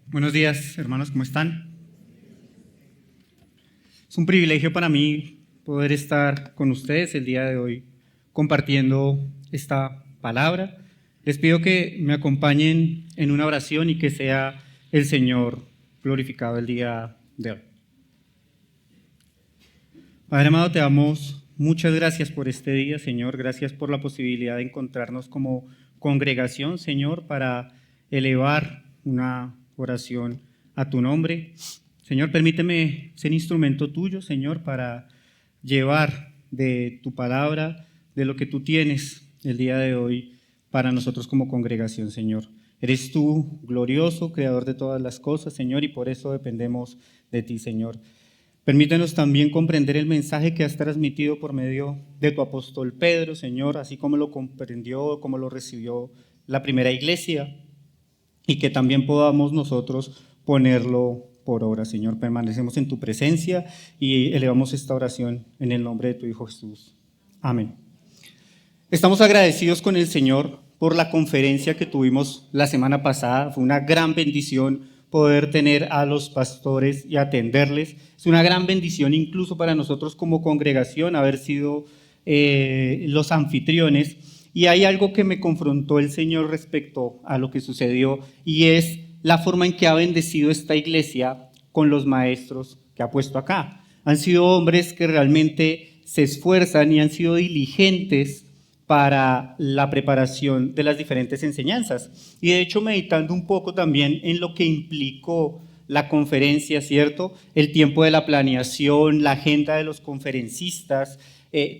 Buenos días, hermanos, ¿cómo están? Es un privilegio para mí poder estar con ustedes el día de hoy compartiendo esta palabra. Les pido que me acompañen en una oración y que sea el Señor glorificado el día de hoy. Padre amado, te damos muchas gracias por este día, Señor. Gracias por la posibilidad de encontrarnos como congregación, Señor, para elevar una oración a tu nombre. Señor, permíteme ser instrumento tuyo, Señor, para llevar de tu palabra, de lo que tú tienes el día de hoy para nosotros como congregación, Señor. Eres tú glorioso, creador de todas las cosas, Señor, y por eso dependemos de ti, Señor. Permítenos también comprender el mensaje que has transmitido por medio de tu apóstol Pedro, Señor, así como lo comprendió, como lo recibió la primera iglesia, y que también podamos nosotros ponerlo por obra, Señor. Permanecemos en tu presencia y elevamos esta oración en el nombre de tu Hijo Jesús. Amén. Estamos agradecidos con el Señor por la conferencia que tuvimos la semana pasada. Fue una gran bendición poder tener a los pastores y atenderles. Es una gran bendición incluso para nosotros como congregación haber sido los anfitriones. Y hay algo que me confrontó el Señor respecto a lo que sucedió, y es la forma en que ha bendecido esta iglesia con los maestros que ha puesto acá. Han sido hombres que realmente se esfuerzan y han sido diligentes para la preparación de las diferentes enseñanzas. Y de hecho, meditando un poco también en lo que implicó la conferencia, ¿cierto? El tiempo de la planeación, la agenda de los conferencistas,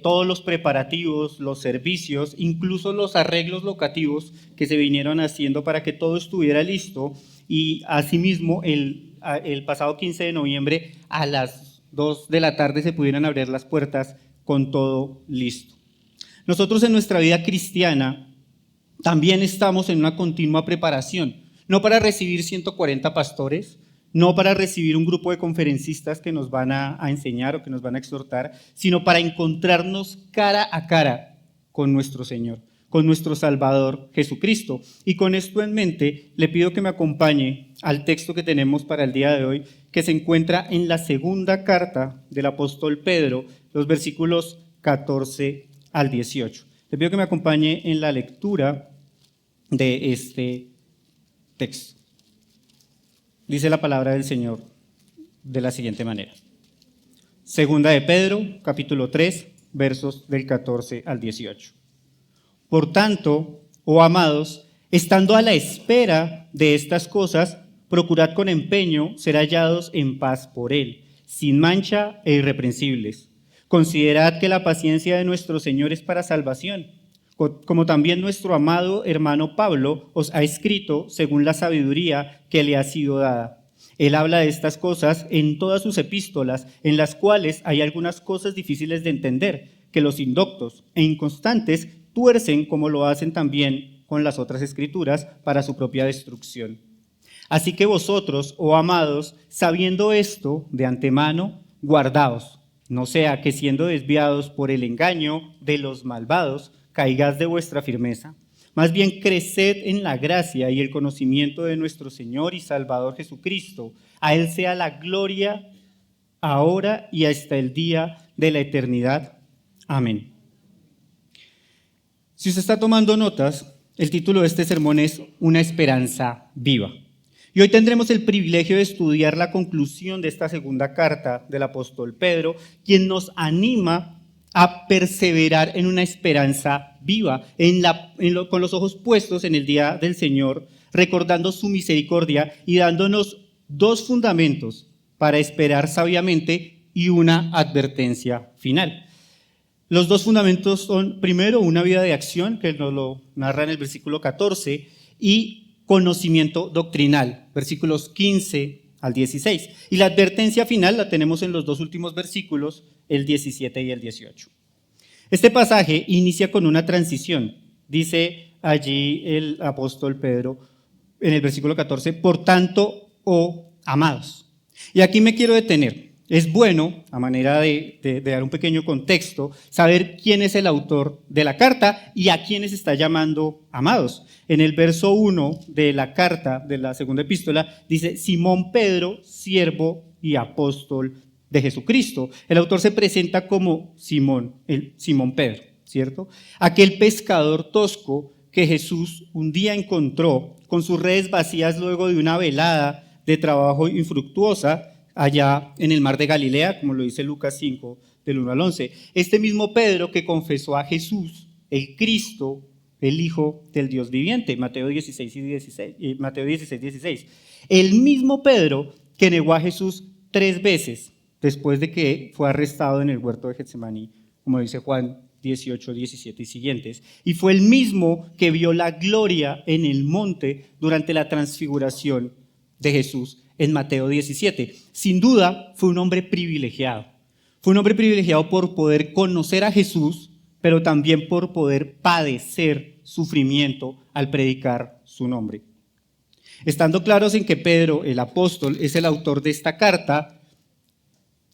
todos los preparativos, los servicios, incluso los arreglos locativos que se vinieron haciendo para que todo estuviera listo. Y asimismo, el pasado 15 de noviembre a las 2 de la tarde se pudieran abrir las puertas con todo listo. Nosotros en nuestra vida cristiana también estamos en una continua preparación, no para recibir 140 pastores, no para recibir un grupo de conferencistas que nos van a enseñar o que nos van a exhortar, sino para encontrarnos cara a cara con nuestro Señor, con nuestro Salvador Jesucristo. Y con esto en mente, le pido que me acompañe al texto que tenemos para el día de hoy, que se encuentra en la segunda carta del apóstol Pedro, los versículos 14 al 18. Le pido que me acompañe en la lectura de este texto. Dice la palabra del Señor de la siguiente manera. Segunda de Pedro, capítulo 3, versos del 14 al 18. Por tanto, oh amados, estando a la espera de estas cosas, procurad con empeño ser hallados en paz por Él, sin mancha e irreprensibles. Considerad que la paciencia de nuestro Señor es para salvación, como también nuestro amado hermano Pablo os ha escrito según la sabiduría que le ha sido dada. Él habla de estas cosas en todas sus epístolas, en las cuales hay algunas cosas difíciles de entender, que los indoctos e inconstantes tuercen como lo hacen también con las otras escrituras para su propia destrucción. Así que vosotros, oh amados, sabiendo esto de antemano, guardaos, no sea que siendo desviados por el engaño de los malvados, caigáis de vuestra firmeza. Más bien creced en la gracia y el conocimiento de nuestro Señor y Salvador Jesucristo. A Él sea la gloria ahora y hasta el día de la eternidad. Amén. Si usted está tomando notas, el título de este sermón es Una esperanza viva. Y hoy tendremos el privilegio de estudiar la conclusión de esta segunda carta del apóstol Pedro, quien nos anima a perseverar en una esperanza viva, con los ojos puestos en el día del Señor, recordando su misericordia y dándonos dos fundamentos para esperar sabiamente y una advertencia final. Los dos fundamentos son, primero, una vida de acción, que nos lo narra en el versículo 14, y conocimiento doctrinal, versículos 15 al 16. Y la advertencia final la tenemos en los dos últimos versículos, el 17 y el 18. Este pasaje inicia con una transición. Dice allí el apóstol Pedro en el versículo 14, por tanto, oh amados. Y aquí me quiero detener, es bueno, a manera de dar un pequeño contexto, saber quién es el autor de la carta y a quiénes está llamando amados. En el verso 1 de la carta, de la segunda epístola, dice: Simón Pedro, siervo y apóstol de Jesucristo. El autor se presenta como Simón Pedro, ¿cierto? Aquel pescador tosco que Jesús un día encontró con sus redes vacías luego de una velada de trabajo infructuosa allá en el mar de Galilea, como lo dice Lucas 5, del 1 al 11. Este mismo Pedro que confesó a Jesús, el Cristo, el Hijo del Dios viviente, Mateo 16, 16. El mismo Pedro que negó a Jesús 3 veces después de que fue arrestado en el huerto de Getsemaní, como dice Juan 18, 17 y siguientes. Y fue el mismo que vio la gloria en el monte durante la transfiguración de Jesús en Mateo 17. Sin duda, fue un hombre privilegiado. Fue un hombre privilegiado por poder conocer a Jesús, pero también por poder padecer sufrimiento al predicar su nombre. Estando claros en que Pedro, el apóstol, es el autor de esta carta,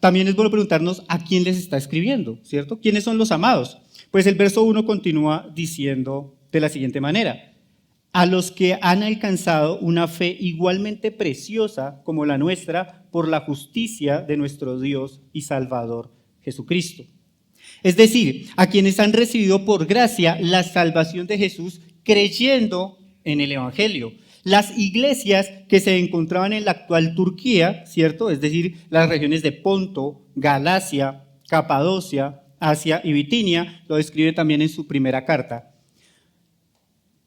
también es bueno preguntarnos a quién les está escribiendo, ¿cierto? ¿Quiénes son los amados? Pues el verso 1 continúa diciendo de la siguiente manera: a los que han alcanzado una fe igualmente preciosa como la nuestra por la justicia de nuestro Dios y Salvador Jesucristo. Es decir, a quienes han recibido por gracia la salvación de Jesús creyendo en el Evangelio. Las iglesias que se encontraban en la actual Turquía, ¿cierto? Es decir, las regiones de Ponto, Galacia, Capadocia, Asia y Bitinia, lo describe también en su primera carta.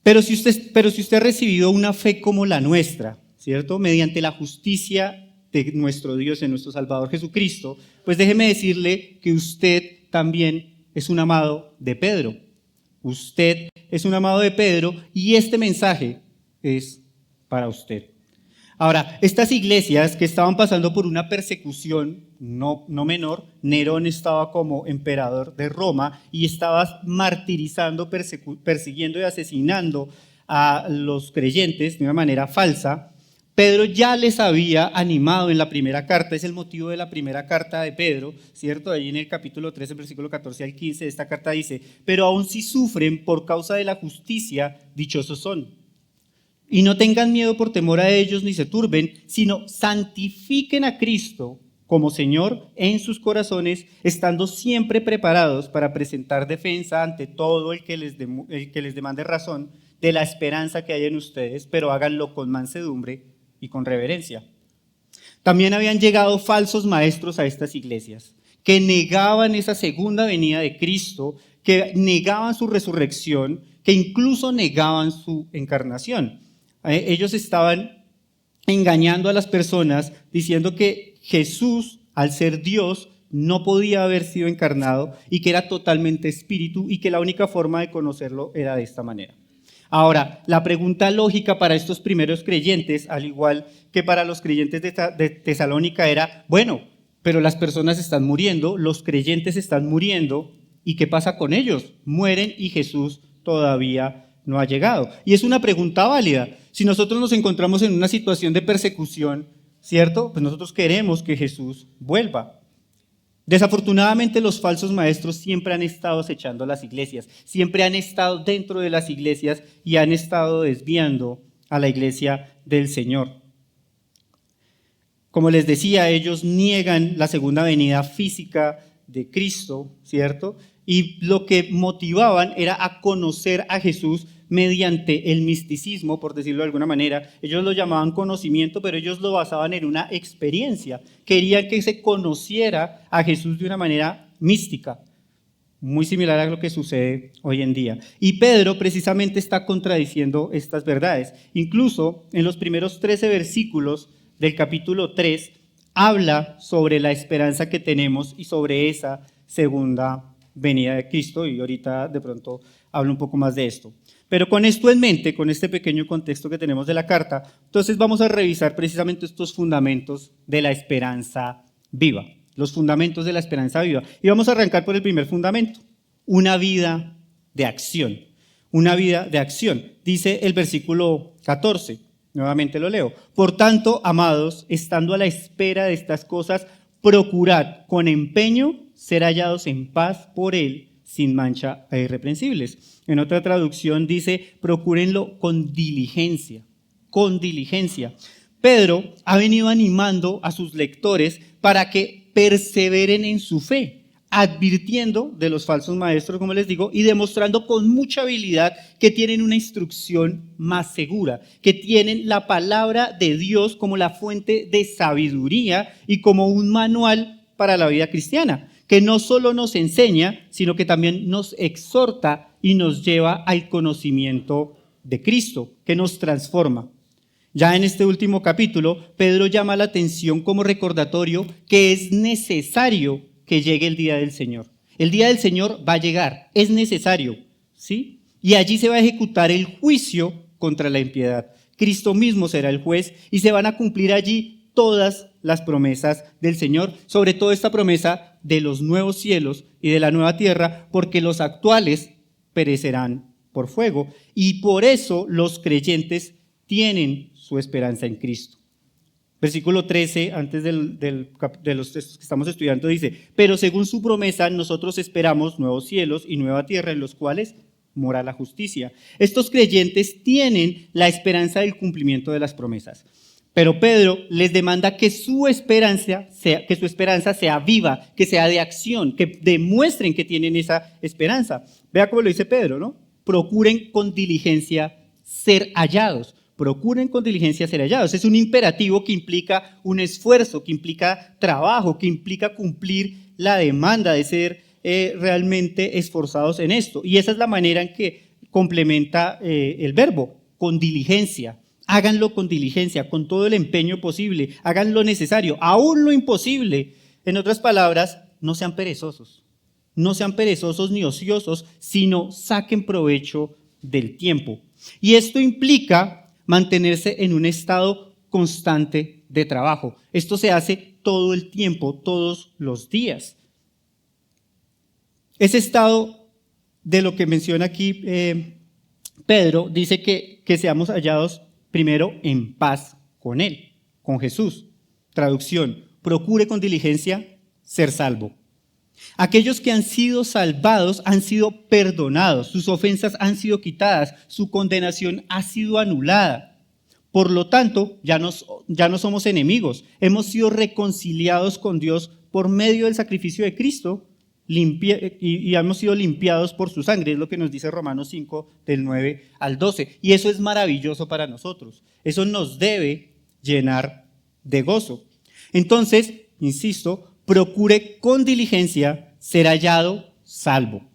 Pero si usted ha recibido una fe como la nuestra, ¿cierto? Mediante la justicia de nuestro Dios en nuestro Salvador Jesucristo, pues déjeme decirle que usted también es un amado de Pedro. Usted es un amado de Pedro y este mensaje es para usted. Ahora, estas iglesias que estaban pasando por una persecución no menor, Nerón estaba como emperador de Roma y estaba martirizando, persiguiendo y asesinando a los creyentes de una manera falsa. Pedro ya les había animado en la primera carta, es el motivo de la primera carta de Pedro, ¿cierto? Allí en el capítulo 13, versículo 14 al 15 de esta carta dice: pero aun si sufren por causa de la justicia, dichosos son. Y no tengan miedo por temor a ellos ni se turben, sino santifiquen a Cristo como Señor en sus corazones, estando siempre preparados para presentar defensa ante todo el que les demande razón de la esperanza que hay en ustedes, pero háganlo con mansedumbre y con reverencia. También habían llegado falsos maestros a estas iglesias, que negaban esa segunda venida de Cristo, que negaban su resurrección, que incluso negaban su encarnación. Ellos estaban engañando a las personas diciendo que Jesús, al ser Dios, no podía haber sido encarnado y que era totalmente espíritu y que la única forma de conocerlo era de esta manera. Ahora, la pregunta lógica para estos primeros creyentes, al igual que para los creyentes de Tesalónica, era: bueno, pero las personas están muriendo, los creyentes están muriendo, ¿y qué pasa con ellos? Mueren y Jesús todavía no ha llegado. Y es una pregunta válida. Si nosotros nos encontramos en una situación de persecución, ¿cierto? Pues nosotros queremos que Jesús vuelva. Desafortunadamente, los falsos maestros siempre han estado acechando las iglesias, siempre han estado dentro de las iglesias y han estado desviando a la iglesia del Señor. Como les decía, ellos niegan la segunda venida física de Cristo, ¿cierto? Y lo que motivaban era a conocer a Jesús mediante el misticismo, por decirlo de alguna manera. Ellos lo llamaban conocimiento, pero ellos lo basaban en una experiencia. Querían que se conociera a Jesús de una manera mística, muy similar a lo que sucede hoy en día. Y Pedro precisamente está contradiciendo estas verdades. Incluso en los primeros 13 versículos del capítulo 3, habla sobre la esperanza que tenemos y sobre esa segunda venida de Cristo, y ahorita de pronto hablo un poco más de esto. Pero con esto en mente, con este pequeño contexto que tenemos de la carta, entonces vamos a revisar precisamente estos fundamentos de la esperanza viva, los fundamentos de la esperanza viva. Y vamos a arrancar por el primer fundamento: una vida de acción. Una vida de acción. Dice el versículo 14, nuevamente lo leo: por tanto, amados, estando a la espera de estas cosas, procurad con empeño ser hallados en paz por Él, sin mancha e irreprensibles. En otra traducción dice, procúrenlo con diligencia, con diligencia. Pedro ha venido animando a sus lectores para que perseveren en su fe, advirtiendo de los falsos maestros, como les digo, y demostrando con mucha habilidad que tienen una instrucción más segura, que tienen la palabra de Dios como la fuente de sabiduría y como un manual para la vida cristiana, que no solo nos enseña, sino que también nos exhorta y nos lleva al conocimiento de Cristo, que nos transforma. Ya en este último capítulo, Pedro llama la atención como recordatorio que es necesario que llegue el día del Señor. El día del Señor va a llegar, es necesario, ¿sí? Y allí se va a ejecutar el juicio contra la impiedad. Cristo mismo será el juez y se van a cumplir allí todas las promesas del Señor, sobre todo esta promesa de los nuevos cielos y de la nueva tierra, porque los actuales perecerán por fuego. Y por eso los creyentes tienen su esperanza en Cristo. Versículo 13, antes de los textos que estamos estudiando, dice, pero según su promesa, nosotros esperamos nuevos cielos y nueva tierra en los cuales mora la justicia. Estos creyentes tienen la esperanza del cumplimiento de las promesas. Pero Pedro les demanda que su esperanza sea viva, que sea de acción, que demuestren que tienen esa esperanza. Vea cómo lo dice Pedro, ¿no? Procuren con diligencia ser hallados. Procuren con diligencia ser hallados. Es un imperativo que implica un esfuerzo, que implica trabajo, que implica cumplir la demanda de ser realmente esforzados en esto. Y esa es la manera en que complementa el verbo, con diligencia. Háganlo con diligencia, con todo el empeño posible. Hagan lo necesario, aún lo imposible. En otras palabras, no sean perezosos. No sean perezosos ni ociosos, sino saquen provecho del tiempo. Y esto implica mantenerse en un estado constante de trabajo. Esto se hace todo el tiempo, todos los días. Ese estado de lo que menciona aquí Pedro dice que seamos hallados primero en paz con Él, con Jesús. Traducción, procure con diligencia ser salvo. Aquellos que han sido salvados han sido perdonados, sus ofensas han sido quitadas, su condenación ha sido anulada. Por lo tanto, ya no somos enemigos, hemos sido reconciliados con Dios por medio del sacrificio de Cristo y hemos sido limpiados por su sangre, es lo que nos dice Romanos 5, del 9 al 12. Y eso es maravilloso para nosotros, eso nos debe llenar de gozo. Entonces, insisto, procure con diligencia ser hallado salvo.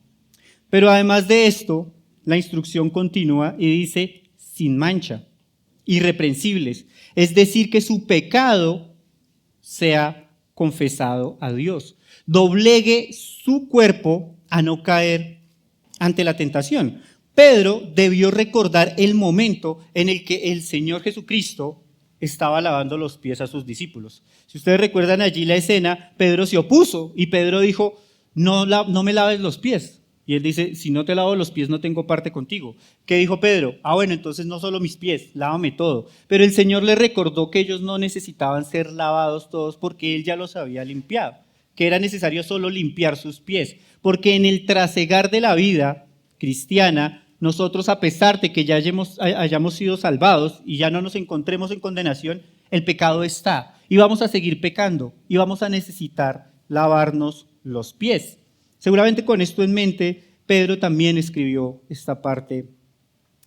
Pero además de esto, la instrucción continúa y dice sin mancha, irreprensibles. Es decir, que su pecado sea confesado a Dios. Doblegue su cuerpo a no caer ante la tentación. Pedro debió recordar el momento en el que el Señor Jesucristo estaba lavando los pies a sus discípulos. Si ustedes recuerdan allí la escena, Pedro se opuso y Pedro dijo, no me laves los pies. Y él dice, si no te lavo los pies no tengo parte contigo. ¿Qué dijo Pedro? Bueno, entonces no solo mis pies, lávame todo. Pero el Señor le recordó que ellos no necesitaban ser lavados todos porque Él ya los había limpiado, que era necesario solo limpiar sus pies. Porque en el trasegar de la vida cristiana, nosotros, a pesar de que ya hayamos sido salvados y ya no nos encontremos en condenación, el pecado está y vamos a seguir pecando y vamos a necesitar lavarnos los pies. Seguramente con esto en mente, Pedro también escribió esta parte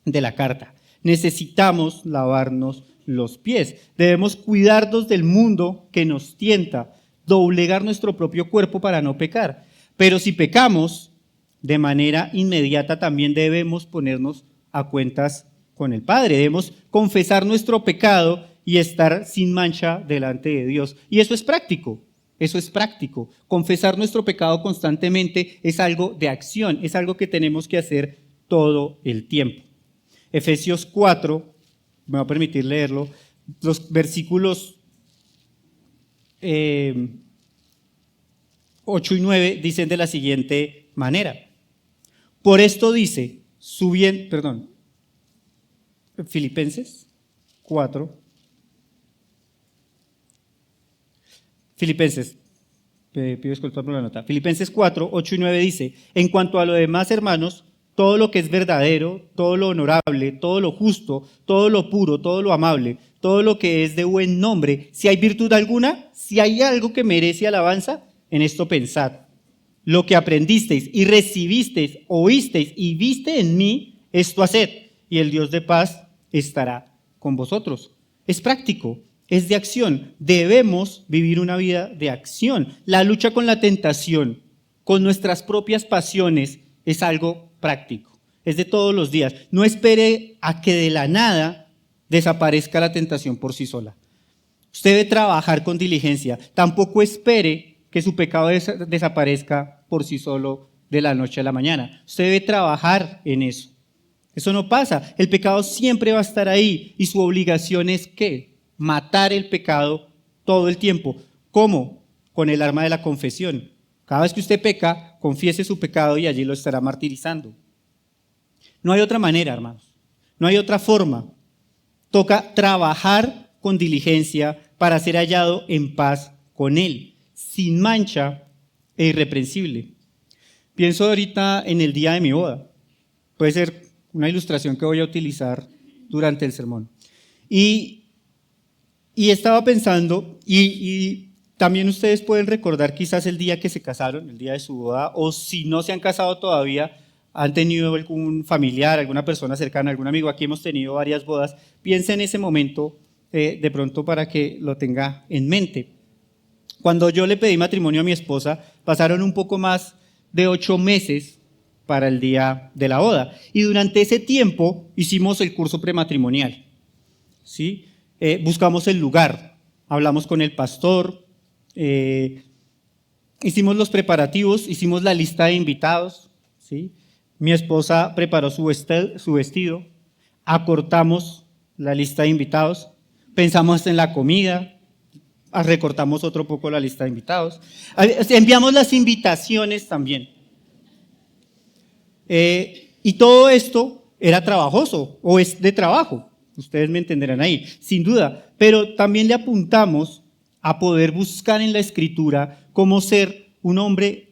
de la carta. Necesitamos lavarnos los pies. Debemos cuidarnos del mundo que nos tienta, doblegar nuestro propio cuerpo para no pecar. Pero si pecamos, de manera inmediata también debemos ponernos a cuentas con el Padre. Debemos confesar nuestro pecado y estar sin mancha delante de Dios. Y eso es práctico. Eso es práctico. Confesar nuestro pecado constantemente es algo de acción, es algo que tenemos que hacer todo el tiempo. Efesios 4, me va a permitir leerlo, los versículos 8 y 9 dicen de la siguiente manera. Por esto dice, Filipenses 4, Filipenses Pido disculpas por la nota. Filipenses 4, 8 y 9 dice: en cuanto a lo demás, hermanos, todo lo que es verdadero, todo lo honorable, todo lo justo, todo lo puro, todo lo amable, todo lo que es de buen nombre, si hay virtud alguna, si hay algo que merece alabanza, en esto pensad. Lo que aprendisteis y recibisteis, oísteis y viste en mí, esto haced, y el Dios de paz estará con vosotros. Es práctico, es de acción. Debemos vivir una vida de acción. La lucha con la tentación, con nuestras propias pasiones, es algo práctico. Es de todos los días. No espere a que de la nada desaparezca la tentación por sí sola. Usted debe trabajar con diligencia. Tampoco espere que su pecado desaparezca por sí solo de la noche a la mañana. Usted debe trabajar en eso. Eso no pasa. El pecado siempre va a estar ahí y su obligación es ¿qué? Matar el pecado todo el tiempo. ¿Cómo? Con el arma de la confesión. Cada vez que usted peca, confiese su pecado y allí lo estará martirizando. No hay otra manera, hermanos. No hay otra forma. Toca trabajar con diligencia para ser hallado en paz con Él, sin mancha e irreprensible. Pienso ahorita en el día de mi boda. Puede ser una ilustración que voy a utilizar durante el sermón. Y estaba pensando, y también ustedes pueden recordar quizás el día que se casaron, el día de su boda, o si no se han casado todavía, han tenido algún familiar, alguna persona cercana, algún amigo. Aquí hemos tenido varias bodas. Piensa en ese momento de pronto para que lo tenga en mente. Cuando yo le pedí matrimonio a mi esposa, pasaron un poco más de 8 meses para el día de la boda. Y durante ese tiempo hicimos el curso prematrimonial. ¿Sí? Buscamos el lugar, hablamos con el pastor, hicimos los preparativos, hicimos la lista de invitados. ¿Sí? Mi esposa preparó su vestido, acortamos la lista de invitados, pensamos en la comida, recortamos otro poco la lista de invitados, enviamos las invitaciones también. Y todo esto era trabajoso, o es de trabajo, ustedes me entenderán ahí, sin duda, pero también le apuntamos a poder buscar en la Escritura cómo ser un hombre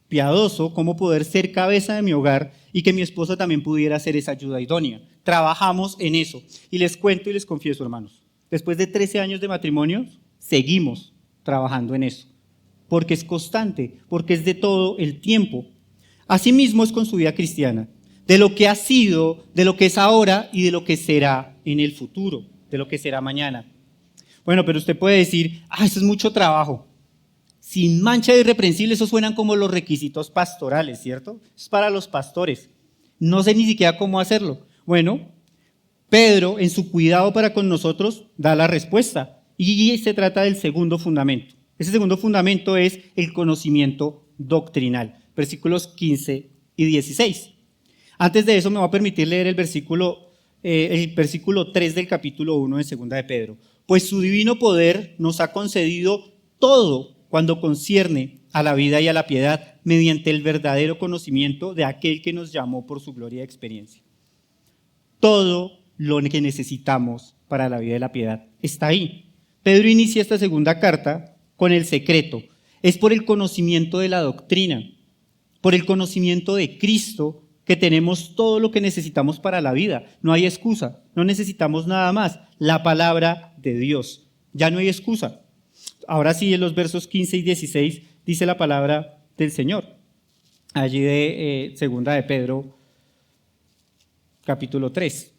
piadoso, cómo poder ser cabeza de mi hogar y que mi esposa también pudiera ser esa ayuda idónea. Trabajamos en eso. Y les cuento y les confieso, hermanos, después de 13 años de matrimonio, seguimos trabajando en eso, porque es constante, porque es de todo el tiempo. Asimismo es con su vida cristiana, de lo que ha sido, de lo que es ahora y de lo que será en el futuro, de lo que será mañana. Bueno, pero usted puede decir, eso es mucho trabajo. Sin mancha e irreprensible, eso suenan como los requisitos pastorales, ¿cierto? Es para los pastores. No sé ni siquiera cómo hacerlo. Bueno, Pedro, en su cuidado para con nosotros, da la respuesta. Y se trata del segundo fundamento. Ese segundo fundamento es el conocimiento doctrinal. Versículos 15 y 16. Antes de eso me va a permitir leer el versículo 3 del capítulo 1 de Segunda de Pedro. Pues su divino poder nos ha concedido todo cuando concierne a la vida y a la piedad, mediante el verdadero conocimiento de aquel que nos llamó por su gloria y experiencia. Todo lo que necesitamos para la vida y la piedad está ahí. Pedro inicia esta segunda carta con el secreto. Es por el conocimiento de la doctrina, por el conocimiento de Cristo, que tenemos todo lo que necesitamos para la vida. No hay excusa, no necesitamos nada más. La palabra de Dios. Ya no hay excusa. Ahora sí, en los versos 15 y 16 dice la palabra del Señor. Allí de Segunda de Pedro, capítulo 3.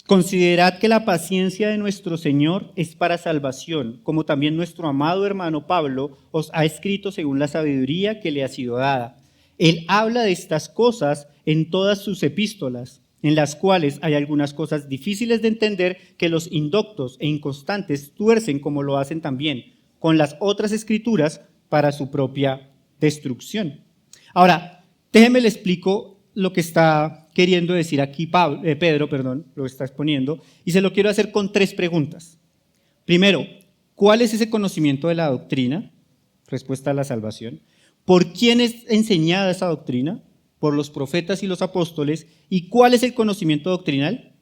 Considerad que la paciencia de nuestro Señor es para salvación, como también nuestro amado hermano Pablo os ha escrito según la sabiduría que le ha sido dada. Él habla de estas cosas en todas sus epístolas, en las cuales hay algunas cosas difíciles de entender que los indoctos e inconstantes tuercen como lo hacen también con las otras escrituras para su propia destrucción. Ahora, déjenme le explico lo que está queriendo decir aquí Pedro, lo está exponiendo, y se lo quiero hacer con 3 preguntas. Primero, ¿cuál es ese conocimiento de la doctrina? Respuesta a la salvación. ¿Por quién es enseñada esa doctrina? Por los profetas y los apóstoles. ¿Y cuál es el conocimiento doctrinal?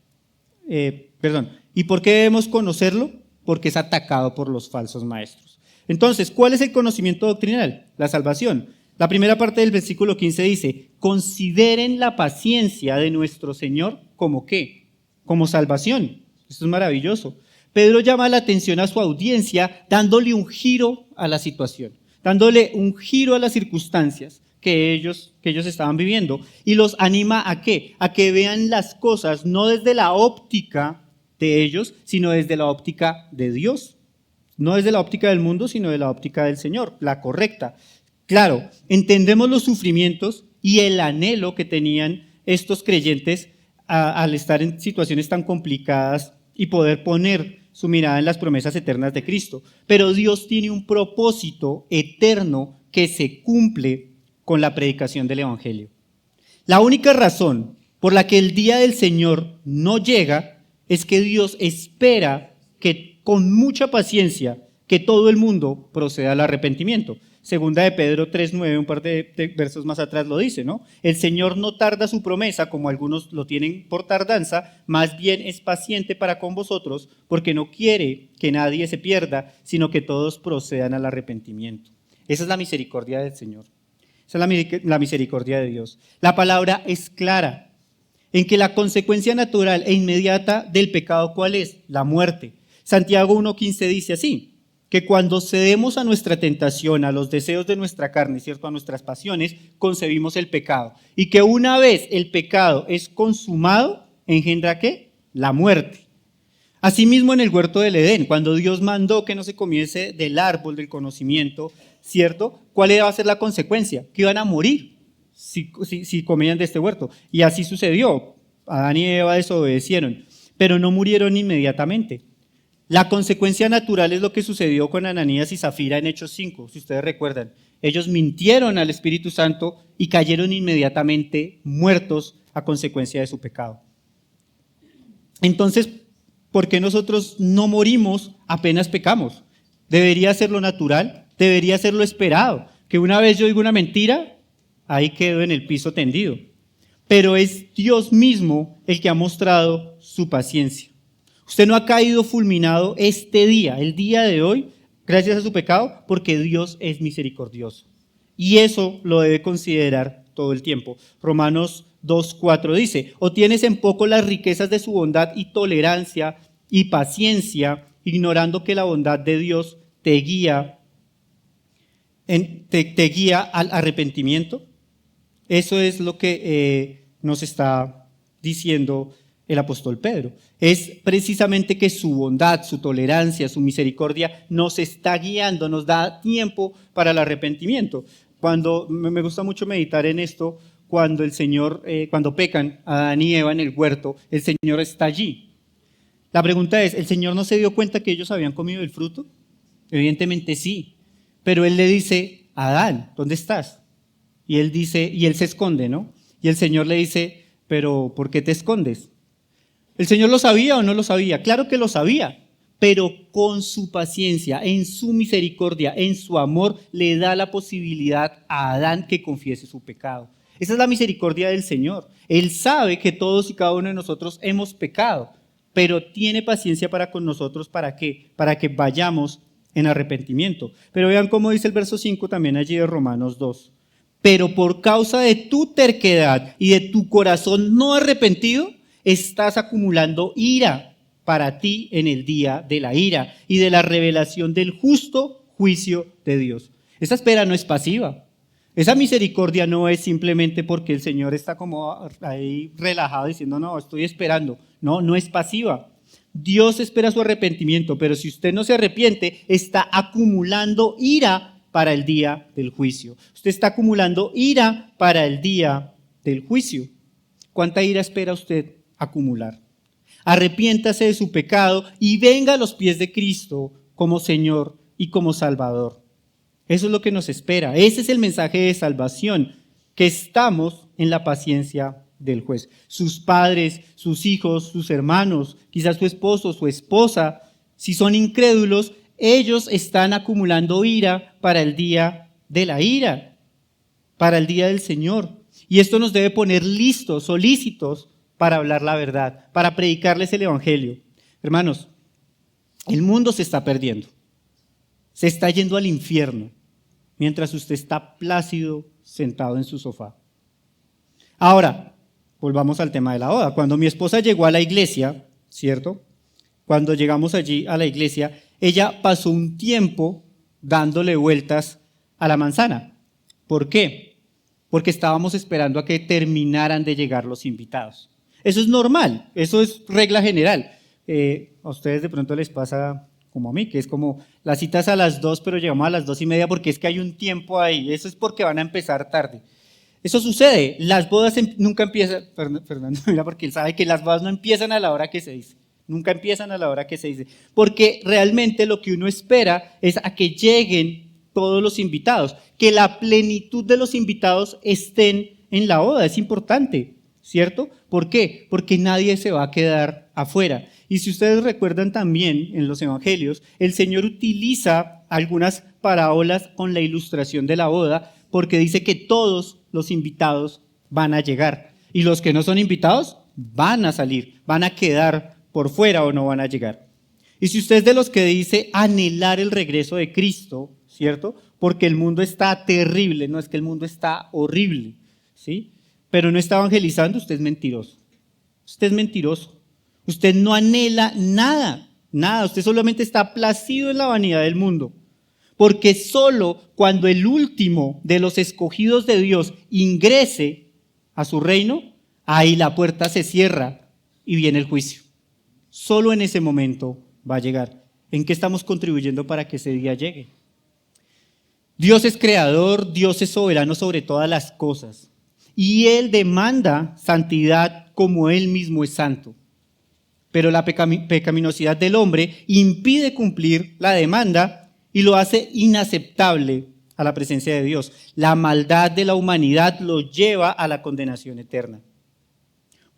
¿Y por qué debemos conocerlo? porque es atacado por los falsos maestros. Entonces, ¿cuál es el conocimiento doctrinal? La salvación. La primera parte del versículo 15 dice, consideren la paciencia de nuestro Señor como ¿qué? Como salvación. Esto es maravilloso. Pedro llama la atención a su audiencia dándole un giro a la situación, dándole un giro a las circunstancias que ellos estaban viviendo y los anima ¿a qué? A que vean las cosas no desde la óptica de ellos, sino desde la óptica de Dios. No desde la óptica del mundo, sino de la óptica del Señor, la correcta. Claro, entendemos los sufrimientos y el anhelo que tenían estos creyentes al estar en situaciones tan complicadas y poder poner su mirada en las promesas eternas de Cristo. Pero Dios tiene un propósito eterno que se cumple con la predicación del Evangelio. La única razón por la que el día del Señor no llega es que Dios espera que con mucha paciencia que todo el mundo proceda al arrepentimiento. Segunda de Pedro 3:9, un par de versos más atrás lo dice, ¿no? El Señor no tarda su promesa, como algunos lo tienen por tardanza, más bien es paciente para con vosotros, porque no quiere que nadie se pierda, sino que todos procedan al arrepentimiento. Esa es la misericordia del Señor. Esa es la misericordia de Dios. La palabra es clara en que la consecuencia natural e inmediata del pecado, ¿cuál es? La muerte. Santiago 1:15 dice así, que cuando cedemos a nuestra tentación, a los deseos de nuestra carne, ¿cierto? A nuestras pasiones, concebimos el pecado. Y que una vez el pecado es consumado, ¿engendra qué? La muerte. Asimismo en el huerto del Edén, cuando Dios mandó que no se comiese del árbol del conocimiento, ¿cierto? ¿Cuál iba a ser la consecuencia? Que iban a morir si comían de este huerto. Y así sucedió. Adán y Eva desobedecieron, pero no murieron inmediatamente. La consecuencia natural es lo que sucedió con Ananías y Zafira en Hechos 5, si ustedes recuerdan. Ellos mintieron al Espíritu Santo y cayeron inmediatamente muertos a consecuencia de su pecado. Entonces, ¿por qué nosotros no morimos apenas pecamos? Debería ser lo natural, debería ser lo esperado, que una vez yo digo una mentira, ahí quedo en el piso tendido. Pero es Dios mismo el que ha mostrado su paciencia. Usted no ha caído fulminado este día, el día de hoy, gracias a su pecado, porque Dios es misericordioso. Y eso lo debe considerar todo el tiempo. Romanos 2:4 dice, o tienes en poco las riquezas de su bondad y tolerancia y paciencia, ignorando que la bondad de Dios te guía al arrepentimiento. Eso es lo que nos está diciendo el apóstol Pedro. Es precisamente que su bondad, su tolerancia, su misericordia nos está guiando, nos da tiempo para el arrepentimiento. Cuando me gusta mucho meditar en esto, cuando el Señor, cuando pecan Adán y Eva en el huerto, el Señor está allí. La pregunta es, ¿el Señor no se dio cuenta que ellos habían comido el fruto? Evidentemente sí, pero Él le dice, Adán, ¿dónde estás? Y él dice, y él se esconde, ¿no? Y el Señor le dice, pero ¿por qué te escondes? ¿El Señor lo sabía o no lo sabía? Claro que lo sabía, pero con su paciencia, en su misericordia, en su amor, le da la posibilidad a Adán que confiese su pecado. Esa es la misericordia del Señor. Él sabe que todos y cada uno de nosotros hemos pecado, pero tiene paciencia para con nosotros. ¿Para qué? Para que vayamos en arrepentimiento. Pero vean cómo dice el verso 5 también allí de Romanos 2. Pero por causa de tu terquedad y de tu corazón no arrepentido, estás acumulando ira para ti en el día de la ira y de la revelación del justo juicio de Dios. Esa espera no es pasiva. Esa misericordia no es simplemente porque el Señor está como ahí relajado diciendo, no, estoy esperando. No, no es pasiva. Dios espera su arrepentimiento, pero si usted no se arrepiente, está acumulando ira para el día del juicio. Usted está acumulando ira para el día del juicio. ¿Cuánta ira espera usted acumular? Arrepiéntase de su pecado y venga a los pies de Cristo como Señor y como Salvador. Eso es lo que nos espera. Ese es el mensaje de salvación, que estamos en la paciencia del juez. Sus padres, sus hijos, sus hermanos, quizás su esposo, su esposa, si son incrédulos, ellos están acumulando ira para el día de la ira, para el día del Señor. Y esto nos debe poner listos, solícitos para hablar la verdad, para predicarles el Evangelio. Hermanos, El mundo se está perdiendo, se está yendo al infierno, mientras usted está plácido sentado en su sofá. Ahora, volvamos al tema de la boda. Cuando mi esposa llegó a la iglesia, ¿cierto? Cuando llegamos allí a la iglesia, ella pasó un tiempo dándole vueltas a la manzana. ¿Por qué? Porque estábamos esperando a que terminaran de llegar los invitados. Eso es normal, eso es regla general. A ustedes de pronto les pasa como a mí, que es como las citas a las 2, pero llegamos a las 2:30 porque es que hay un tiempo ahí. Eso es porque van a empezar tarde. Eso sucede, las bodas nunca empiezan, Fernando, mira, porque él sabe que las bodas no empiezan a la hora que se dice, nunca empiezan a la hora que se dice, porque realmente lo que uno espera es a que lleguen todos los invitados, que la plenitud de los invitados estén en la boda, es importante, ¿cierto? ¿Por qué? Porque nadie se va a quedar afuera. Y si ustedes recuerdan también en los evangelios, el Señor utiliza algunas parábolas con la ilustración de la boda, porque dice que todos los invitados van a llegar y los que no son invitados van a salir, van a quedar por fuera o no van a llegar. Y si usted es de los que dice anhelar el regreso de Cristo, ¿cierto? Porque el mundo está terrible, no es que el mundo está horrible, ¿sí? Pero no está evangelizando, usted es mentiroso. Usted es mentiroso. Usted no anhela nada, nada, usted solamente está placido en la vanidad del mundo. Porque solo cuando el último de los escogidos de Dios ingrese a su reino, ahí la puerta se cierra y viene el juicio. Solo en ese momento va a llegar. ¿En qué estamos contribuyendo para que ese día llegue? Dios es creador, Dios es soberano sobre todas las cosas. Y Él demanda santidad como Él mismo es santo. Pero la pecaminosidad del hombre impide cumplir la demanda y lo hace inaceptable a la presencia de Dios. La maldad de la humanidad lo lleva a la condenación eterna.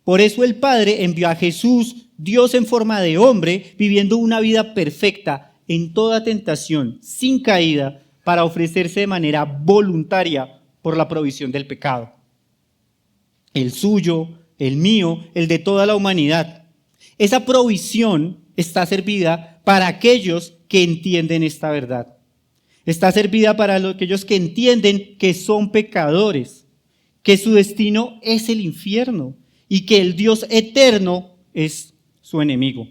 Por eso el Padre envió a Jesús, Dios en forma de hombre, viviendo una vida perfecta en toda tentación, sin caída, para ofrecerse de manera voluntaria por la provisión del pecado. El suyo, el mío, el de toda la humanidad. Esa provisión está servida para aquellos que entienden esta verdad. Está servida para aquellos que entienden que son pecadores, que su destino es el infierno y que el Dios eterno es su enemigo.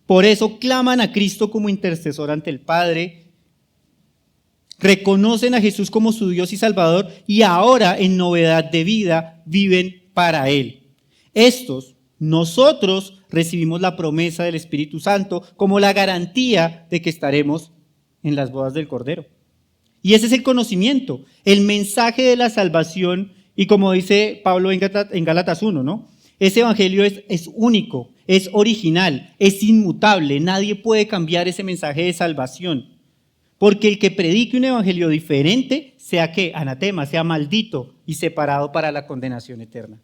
Por eso claman a Cristo como intercesor ante el Padre, reconocen a Jesús como su Dios y Salvador y ahora en novedad de vida viven para Él. Nosotros recibimos la promesa del Espíritu Santo como la garantía de que estaremos en las bodas del Cordero. Y ese es el conocimiento, el mensaje de la salvación, y como dice Pablo en Gálatas 1, ¿no? Ese evangelio es único, es original, es inmutable, nadie puede cambiar ese mensaje de salvación. Porque el que predique un evangelio diferente, sea que anatema, sea maldito y separado para la condenación eterna.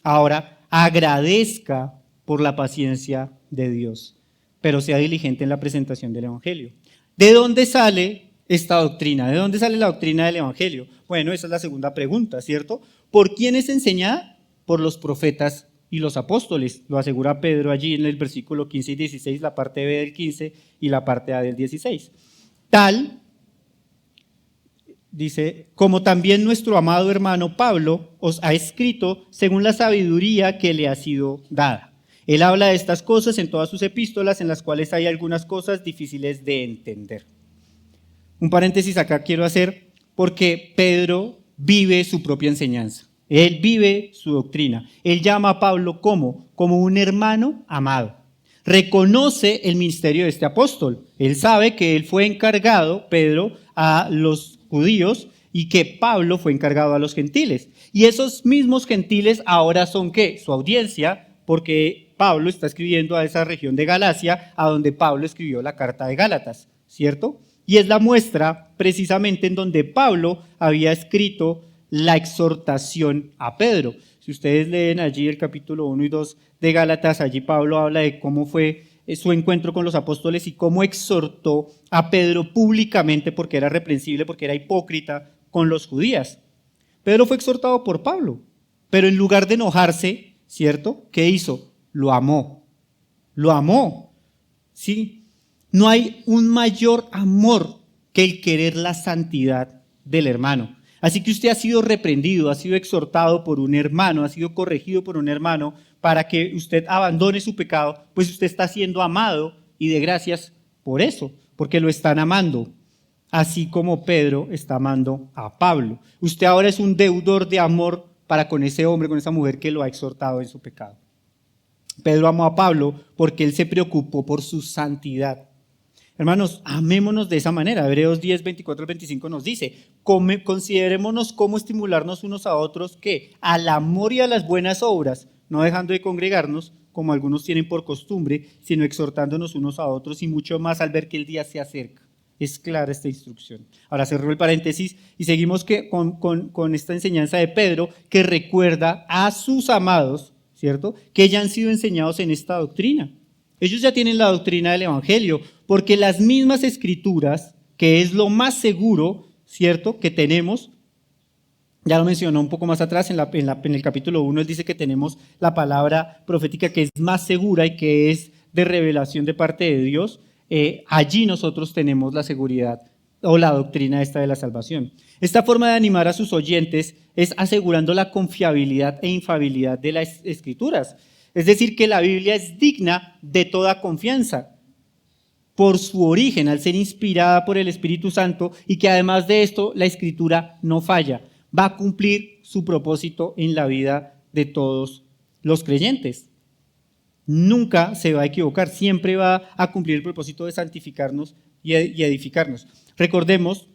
Ahora, agradezca por la paciencia de Dios, pero sea diligente en la presentación del evangelio. ¿De dónde sale esta doctrina? ¿De dónde sale la doctrina del evangelio? Bueno, esa es la segunda pregunta, ¿cierto? ¿Por quién es enseñada? Por los profetas y los apóstoles. Lo asegura Pedro allí en el versículo 15 y 16, la parte B del 15 y la parte A del 16. Tal, dice, como también nuestro amado hermano Pablo os ha escrito según la sabiduría que le ha sido dada. Él habla de estas cosas en todas sus epístolas, en las cuales hay algunas cosas difíciles de entender. Un paréntesis acá quiero hacer, porque Pedro vive su propia enseñanza. Él vive su doctrina. Él llama a Pablo como un hermano amado. Reconoce el ministerio de este apóstol. Él sabe que él fue encargado, Pedro, a los judíos y que Pablo fue encargado a los gentiles. Y esos mismos gentiles ahora son ¿qué? Su audiencia, porque Pablo está escribiendo a esa región de Galacia, a donde Pablo escribió la carta de Gálatas, ¿cierto? Y es la muestra precisamente en donde Pablo había escrito la exhortación a Pedro. Si ustedes leen allí el capítulo 1 y 2 de Gálatas, allí Pablo habla de cómo fue su encuentro con los apóstoles y cómo exhortó a Pedro públicamente porque era reprensible, porque era hipócrita con los judíos. Pedro fue exhortado por Pablo, pero en lugar de enojarse, ¿cierto? ¿Qué hizo? Lo amó. ¿sí? No hay un mayor amor que el querer la santidad del hermano. Así que usted ha sido reprendido, ha sido exhortado por un hermano, ha sido corregido por un hermano para que usted abandone su pecado, pues usted está siendo amado y de gracias por eso, porque lo están amando, así como Pedro está amando a Pablo. Usted ahora es un deudor de amor para con ese hombre, con esa mujer que lo ha exhortado en su pecado. Pedro amó a Pablo porque él se preocupó por su santidad. Hermanos, amémonos de esa manera. Hebreos 10, 24 al 25 nos dice, considerémonos cómo estimularnos unos a otros, que al amor y a las buenas obras, no dejando de congregarnos, como algunos tienen por costumbre, sino exhortándonos unos a otros y mucho más al ver que el día se acerca. Es clara esta instrucción. Ahora cerró el paréntesis y seguimos con esta enseñanza de Pedro que recuerda a sus amados, ¿cierto?, que ya han sido enseñados en esta doctrina. Ellos ya tienen la doctrina del Evangelio, porque las mismas Escrituras, que es lo más seguro, ¿cierto?, que tenemos, ya lo mencionó un poco más atrás, en el capítulo 1, él dice que tenemos la palabra profética que es más segura y que es de revelación de parte de Dios. Allí nosotros tenemos la seguridad o la doctrina esta de la salvación. Esta forma de animar a sus oyentes es asegurando la confiabilidad e infalibilidad de las Escrituras. Es decir, que la Biblia es digna de toda confianza por su origen, al ser inspirada por el Espíritu Santo, y que además de esto, la Escritura no falla, va a cumplir su propósito en la vida de todos los creyentes. Nunca se va a equivocar, siempre va a cumplir el propósito de santificarnos y edificarnos. Recordemos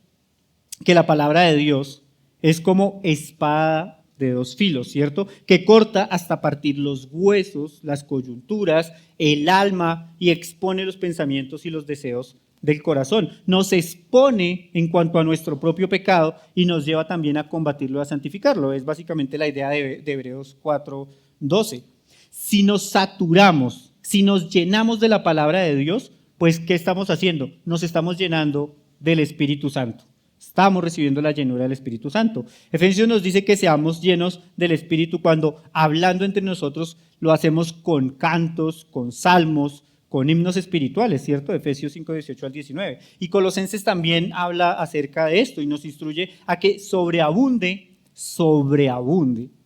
que la palabra de Dios es como espada de dos filos, ¿cierto?, que corta hasta partir los huesos, las coyunturas, el alma, y expone los pensamientos y los deseos del corazón. Nos expone en cuanto a nuestro propio pecado y nos lleva también a combatirlo, a santificarlo. Es básicamente la idea de Hebreos 4:12. Si nos saturamos, si nos llenamos de la palabra de Dios, pues ¿qué estamos haciendo? Nos estamos llenando del Espíritu Santo. Estamos recibiendo la llenura del Espíritu Santo. Efesios nos dice que seamos llenos del Espíritu cuando, hablando entre nosotros, lo hacemos con cantos, con salmos, con himnos espirituales, ¿cierto? Efesios 5, 18 al 19. Y Colosenses también habla acerca de esto y nos instruye a que sobreabunde,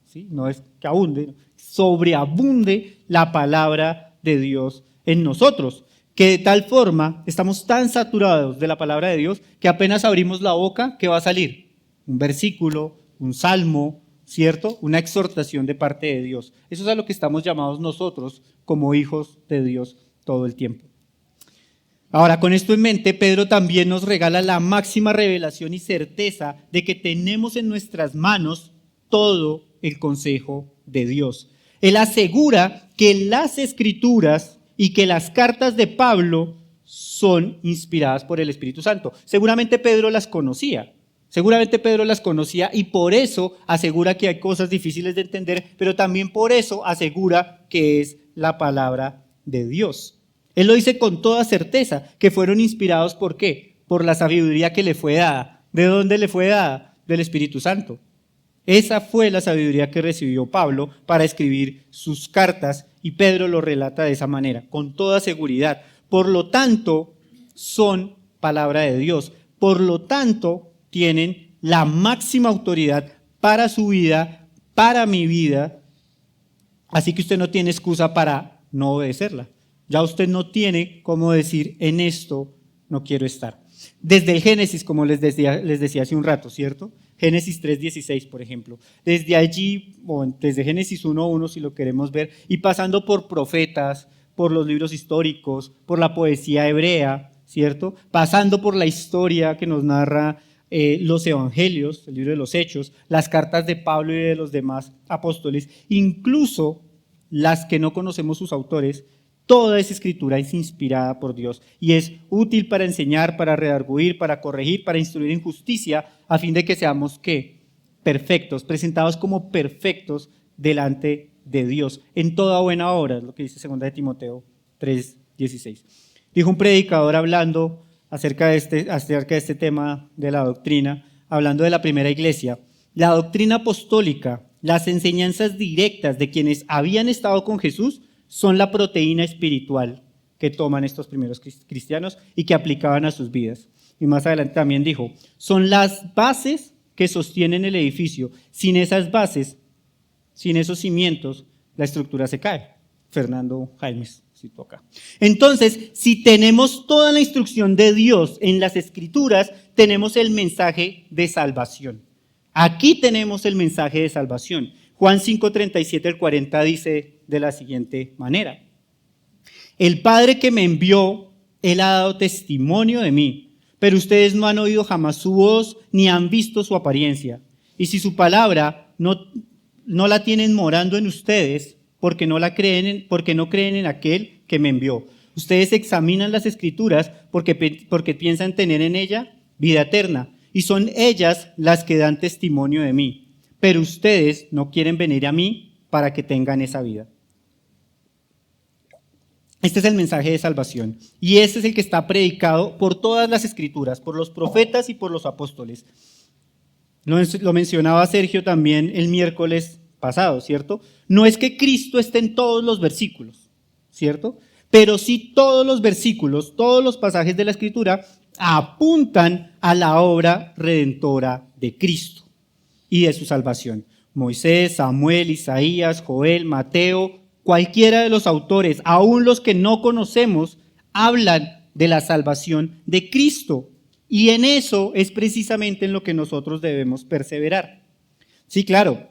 ¿sí? No es que abunde, sobreabunde la palabra de Dios en nosotros. Que de tal forma estamos tan saturados de la palabra de Dios que apenas abrimos la boca, ¿qué va a salir? Un versículo, un salmo, ¿cierto? Una exhortación de parte de Dios. Eso es a lo que estamos llamados nosotros como hijos de Dios todo el tiempo. Ahora, con esto en mente, Pedro también nos regala la máxima revelación y certeza de que tenemos en nuestras manos todo el consejo de Dios. Él asegura que las Escrituras y que las cartas de Pablo son inspiradas por el Espíritu Santo. Seguramente Pedro las conocía y por eso asegura que hay cosas difíciles de entender, pero también por eso asegura que es la palabra de Dios. Él lo dice con toda certeza, que fueron inspirados ¿por qué? Por la sabiduría que le fue dada. ¿De dónde le fue dada? Del Espíritu Santo. Esa fue la sabiduría que recibió Pablo para escribir sus cartas y Pedro lo relata de esa manera, con toda seguridad. Por lo tanto, son palabra de Dios. Por lo tanto, tienen la máxima autoridad para su vida, para mi vida. Así que usted no tiene excusa para no obedecerla. Ya usted no tiene cómo decir, en esto no quiero estar. Desde el Génesis, como les decía hace un rato, ¿cierto? Génesis 3:16, por ejemplo. Desde allí, o desde Génesis 1:1, si lo queremos ver, y pasando por profetas, por los libros históricos, por la poesía hebrea, ¿cierto? Pasando por la historia que nos narra los evangelios, el libro de los Hechos, las cartas de Pablo y de los demás apóstoles, incluso las que no conocemos sus autores. Toda esa escritura es inspirada por Dios y es útil para enseñar, para redarguir, para corregir, para instruir en justicia, a fin de que seamos, ¿qué? Perfectos, presentados como perfectos delante de Dios, en toda buena obra, es lo que dice 2 de Timoteo 3:16. Dijo un predicador hablando acerca de este tema de la doctrina, hablando de la primera iglesia: la doctrina apostólica, las enseñanzas directas de quienes habían estado con Jesús, son la proteína espiritual que toman estos primeros cristianos y que aplicaban a sus vidas. Y más adelante también dijo, son las bases que sostienen el edificio. Sin esas bases, sin esos cimientos, la estructura se cae. Fernando Jaimes citó acá. Entonces, si tenemos toda la instrucción de Dios en las Escrituras, tenemos el mensaje de salvación. Aquí tenemos el mensaje de salvación. Juan 5:37 al 40 dice de la siguiente manera: el Padre que me envió, Él ha dado testimonio de mí, pero ustedes no han oído jamás su voz ni han visto su apariencia. Y si su palabra no la tienen morando en ustedes, porque no creen en aquel que me envió. Ustedes examinan las Escrituras porque piensan tener en ella vida eterna, y son ellas las que dan testimonio de mí. Pero ustedes no quieren venir a mí para que tengan esa vida. Este es el mensaje de salvación, y este es el que está predicado por todas las Escrituras, por los profetas y por los apóstoles. Lo mencionaba Sergio también el miércoles pasado, ¿cierto? No es que Cristo esté en todos los versículos, ¿cierto? Pero sí todos los versículos, todos los pasajes de la Escritura apuntan a la obra redentora de Cristo y de su salvación. Moisés, Samuel, Isaías, Joel, Mateo, cualquiera de los autores, aún los que no conocemos, hablan de la salvación de Cristo. Y en eso es precisamente en lo que nosotros debemos perseverar. Sí, claro,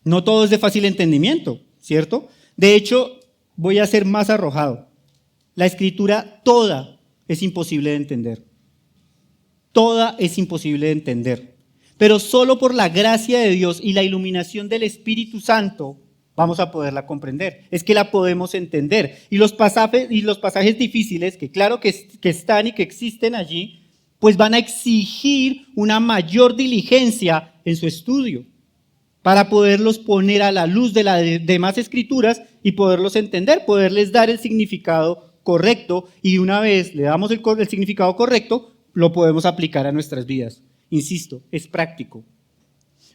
no todo es de fácil entendimiento, ¿cierto? De hecho, voy a ser más arrojado. La Escritura toda es imposible de entender. Toda es imposible de entender. Pero solo por la gracia de Dios y la iluminación del Espíritu Santo vamos a poderla comprender. Es que la podemos entender. Y los pasajes difíciles, que claro que están y que existen allí, pues van a exigir una mayor diligencia en su estudio para poderlos poner a la luz de las demás escrituras y poderlos entender, poderles dar el significado correcto, y una vez le damos el significado correcto, lo podemos aplicar a nuestras vidas. Insisto, es práctico.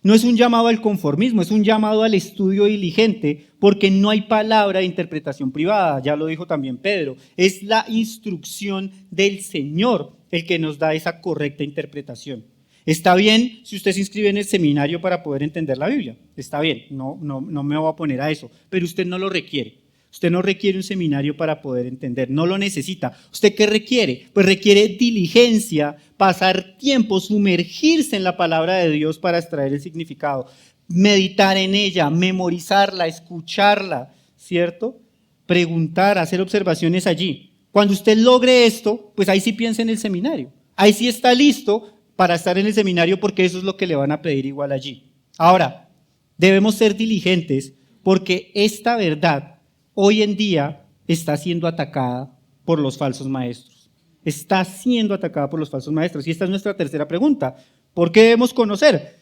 No es un llamado al conformismo, es un llamado al estudio diligente, porque no hay palabra de interpretación privada, ya lo dijo también Pedro, es la instrucción del Señor el que nos da esa correcta interpretación. Está bien si usted se inscribe en el seminario para poder entender la Biblia, está bien, no me voy a poner a eso, pero usted no lo requiere. Usted no requiere un seminario para poder entender, no lo necesita. ¿Usted qué requiere? Pues requiere diligencia, pasar tiempo, sumergirse en la palabra de Dios para extraer el significado, meditar en ella, memorizarla, escucharla, ¿cierto? Preguntar, hacer observaciones allí. Cuando usted logre esto, pues ahí sí piensa en el seminario. Ahí sí está listo para estar en el seminario, porque eso es lo que le van a pedir igual allí. Ahora, debemos ser diligentes, porque esta verdad hoy en día está siendo atacada por los falsos maestros. Está siendo atacada por los falsos maestros. Y esta es nuestra tercera pregunta. ¿Por qué debemos conocer?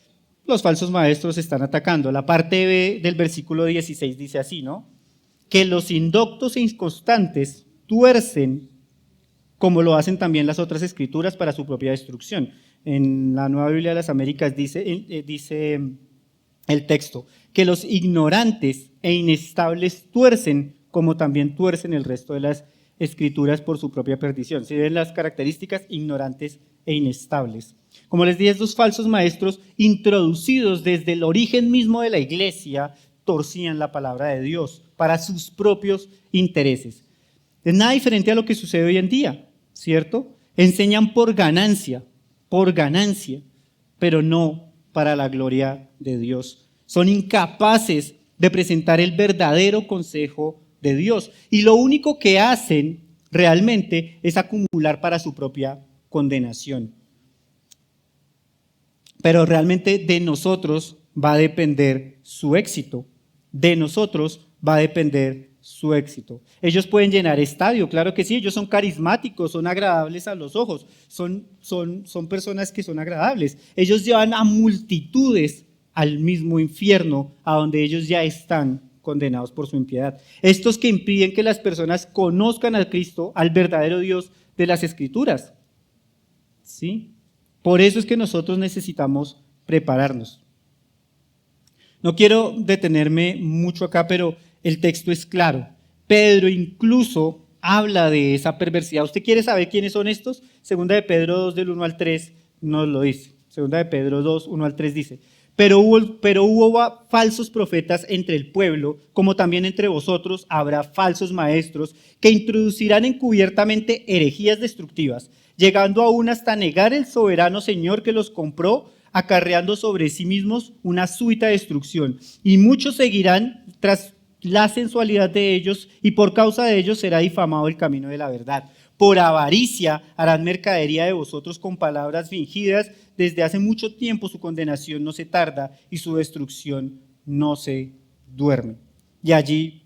Los falsos maestros están atacando. La parte B del versículo 16 dice así, ¿no? Que los indoctos e inconstantes tuercen, como lo hacen también las otras escrituras, para su propia destrucción. En la Nueva Biblia de las Américas dice el texto, que los ignorantes e inestables tuercen, como también tuercen el resto de las escrituras por su propia perdición. Si ven las características, ignorantes e inestables. Como les dije, estos falsos maestros, introducidos desde el origen mismo de la iglesia, torcían la palabra de Dios para sus propios intereses. Es nada diferente a lo que sucede hoy en día, ¿cierto? Enseñan por ganancia, pero no para la gloria de Dios. Son incapaces de presentar el verdadero consejo de Dios. Y lo único que hacen realmente es acumular para su propia condenación. Pero realmente de nosotros va a depender su éxito. De nosotros va a depender su éxito. Ellos pueden llenar estadio, claro que sí, ellos son carismáticos, son agradables a los ojos, son personas que son agradables. Ellos llevan a multitudes al mismo infierno, a donde ellos ya están condenados por su impiedad. Estos que impiden que las personas conozcan a Cristo, al verdadero Dios de las Escrituras. ¿Sí? Por eso es que nosotros necesitamos prepararnos. No quiero detenerme mucho acá, pero el texto es claro. Pedro incluso habla de esa perversidad. ¿Usted quiere saber quiénes son estos? Segunda de Pedro 2, del 1 al 3, nos lo dice. Segunda de Pedro 2, 1 al 3 dice: pero hubo falsos profetas entre el pueblo, como también entre vosotros habrá falsos maestros que introducirán encubiertamente herejías destructivas, llegando aún hasta negar el soberano Señor que los compró, acarreando sobre sí mismos una súbita destrucción. Y muchos seguirán tras la sensualidad de ellos, y por causa de ellos será difamado el camino de la verdad. Por avaricia harán mercadería de vosotros con palabras fingidas. Desde hace mucho tiempo su condenación no se tarda y su destrucción no se duerme. Y allí,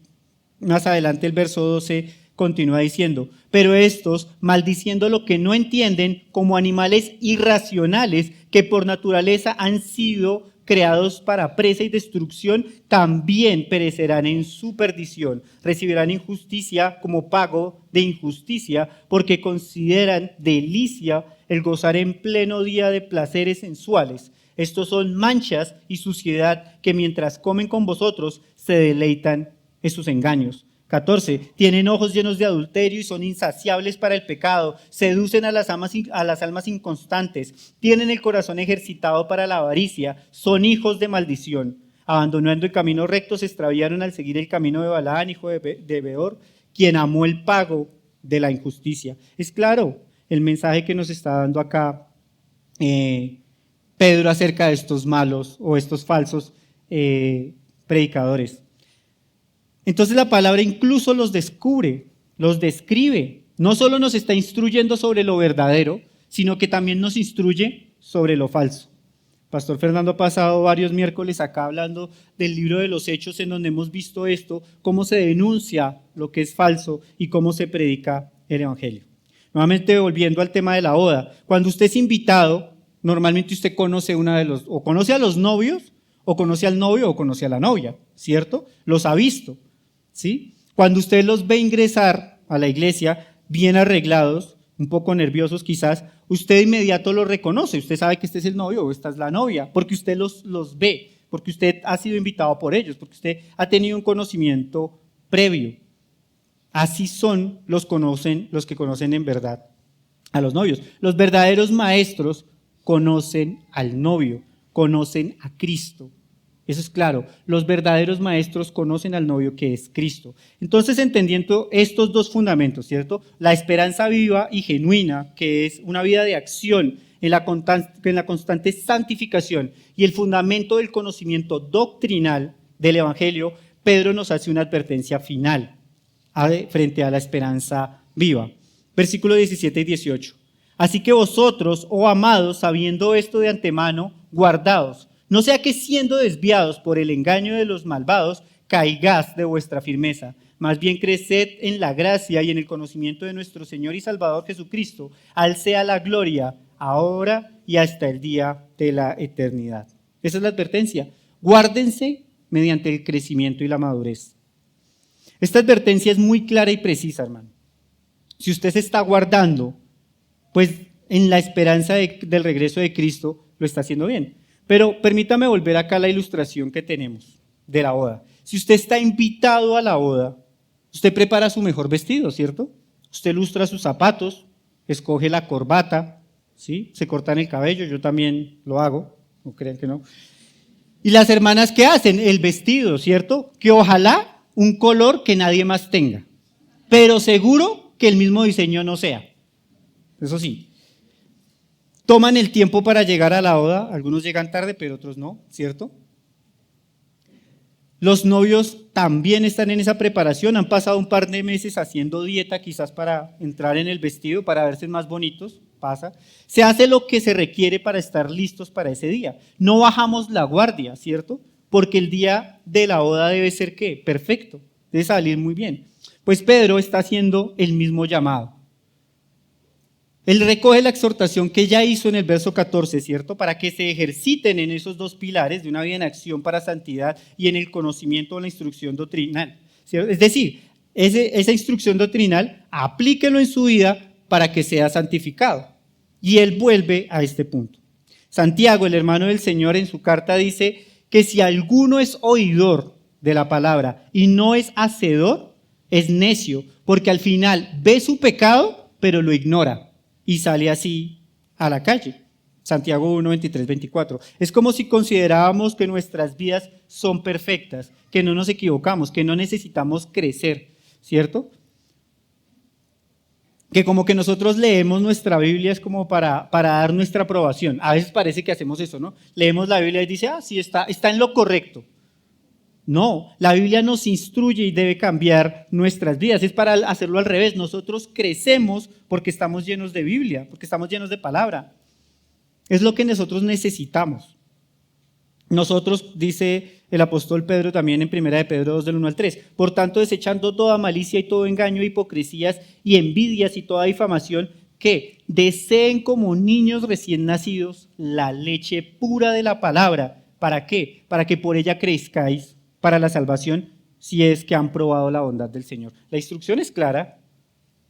más adelante, el verso 12 continúa diciendo: pero estos, maldiciendo lo que no entienden, como animales irracionales que por naturaleza han sido creados para presa y destrucción, también perecerán en su perdición. Recibirán injusticia como pago de injusticia, porque consideran delicia el gozar en pleno día de placeres sensuales. Estos son manchas y suciedad que mientras comen con vosotros se deleitan en sus engaños. 14. Tienen ojos llenos de adulterio y son insaciables para el pecado. Seducen a las almas inconstantes. Tienen el corazón ejercitado para la avaricia. Son hijos de maldición. Abandonando el camino recto, se extraviaron al seguir el camino de Balaán, hijo de Beor, quien amó el pago de la injusticia. Es claro el mensaje que nos está dando acá Pedro acerca de estos malos o estos falsos predicadores. Entonces la palabra incluso los descubre, los describe. No solo nos está instruyendo sobre lo verdadero, sino que también nos instruye sobre lo falso. Pastor Fernando ha pasado varios miércoles acá hablando del libro de los Hechos, en donde hemos visto esto, cómo se denuncia lo que es falso y cómo se predica el evangelio. Nuevamente volviendo al tema de la boda, cuando usted es invitado, normalmente usted conoce o conoce a los novios, o conoce al novio, o conoce a la novia, ¿cierto? Los ha visto. ¿Sí? Cuando usted los ve ingresar a la iglesia bien arreglados, un poco nerviosos quizás, usted de inmediato los reconoce. Usted sabe que este es el novio o esta es la novia, porque usted los ve, porque usted ha sido invitado por ellos, porque usted ha tenido un conocimiento previo. Así son los que conocen en verdad a los novios. Los verdaderos maestros conocen al novio, conocen a Cristo. Eso es claro, los verdaderos maestros conocen al novio que es Cristo. Entonces, entendiendo estos dos fundamentos, ¿cierto? La esperanza viva y genuina, que es una vida de acción en la constante santificación, y el fundamento del conocimiento doctrinal del Evangelio, Pedro nos hace una advertencia final frente a la esperanza viva. Versículos 17 y 18. Así que vosotros, oh amados, sabiendo esto de antemano, guardaos. No sea que siendo desviados por el engaño de los malvados, caigáis de vuestra firmeza. Más bien creced en la gracia y en el conocimiento de nuestro Señor y Salvador Jesucristo. A Él sea la gloria, ahora y hasta el día de la eternidad. Esa es la advertencia. Guárdense mediante el crecimiento y la madurez. Esta advertencia es muy clara y precisa, hermano. Si usted se está guardando, pues en la esperanza del regreso de Cristo, lo está haciendo bien. Pero permítame volver acá a la ilustración que tenemos de la boda. Si usted está invitado a la boda, usted prepara su mejor vestido, ¿cierto? Usted lustra sus zapatos, escoge la corbata, ¿sí? Se cortan el cabello, yo también lo hago, no crean que no. Y las hermanas, ¿qué hacen? El vestido, ¿cierto? Que ojalá un color que nadie más tenga, pero seguro que el mismo diseño no sea. Eso sí. Toman el tiempo para llegar a la boda, algunos llegan tarde, pero otros no, ¿cierto? Los novios también están en esa preparación, han pasado un par de meses haciendo dieta quizás para entrar en el vestido, para verse más bonitos, pasa. Se hace lo que se requiere para estar listos para ese día. No bajamos la guardia, ¿cierto? Porque el día de la boda debe ser, ¿qué? Perfecto, debe salir muy bien. Pues Pedro está haciendo el mismo llamado. Él recoge la exhortación que ya hizo en el verso 14, ¿cierto? Para que se ejerciten en esos dos pilares de una vida en acción para santidad y en el conocimiento de la instrucción doctrinal, ¿cierto? Es decir, esa instrucción doctrinal, aplíquelo en su vida para que sea santificado. Y él vuelve a este punto. Santiago, el hermano del Señor, en su carta dice que si alguno es oidor de la palabra y no es hacedor, es necio, porque al final ve su pecado, pero lo ignora y sale así a la calle. Santiago 1, 23, 24. Es como si considerábamos que nuestras vidas son perfectas, que no nos equivocamos, que no necesitamos crecer, ¿cierto? Que como que nosotros leemos nuestra Biblia es como para dar nuestra aprobación. A veces parece que hacemos eso, ¿no? Leemos la Biblia y dice, sí, está en lo correcto. No, la Biblia nos instruye y debe cambiar nuestras vidas. Es para hacerlo al revés. Nosotros crecemos porque estamos llenos de Biblia, porque estamos llenos de palabra. Es lo que nosotros necesitamos. Nosotros, dice el apóstol Pedro también en 1 de Pedro 2, del 1 al 3, por tanto, desechando toda malicia y todo engaño, hipocresías y envidias y toda difamación, que deseen como niños recién nacidos la leche pura de la palabra. ¿Para qué? Para que por ella crezcáis para la salvación, si es que han probado la bondad del Señor. La instrucción es clara,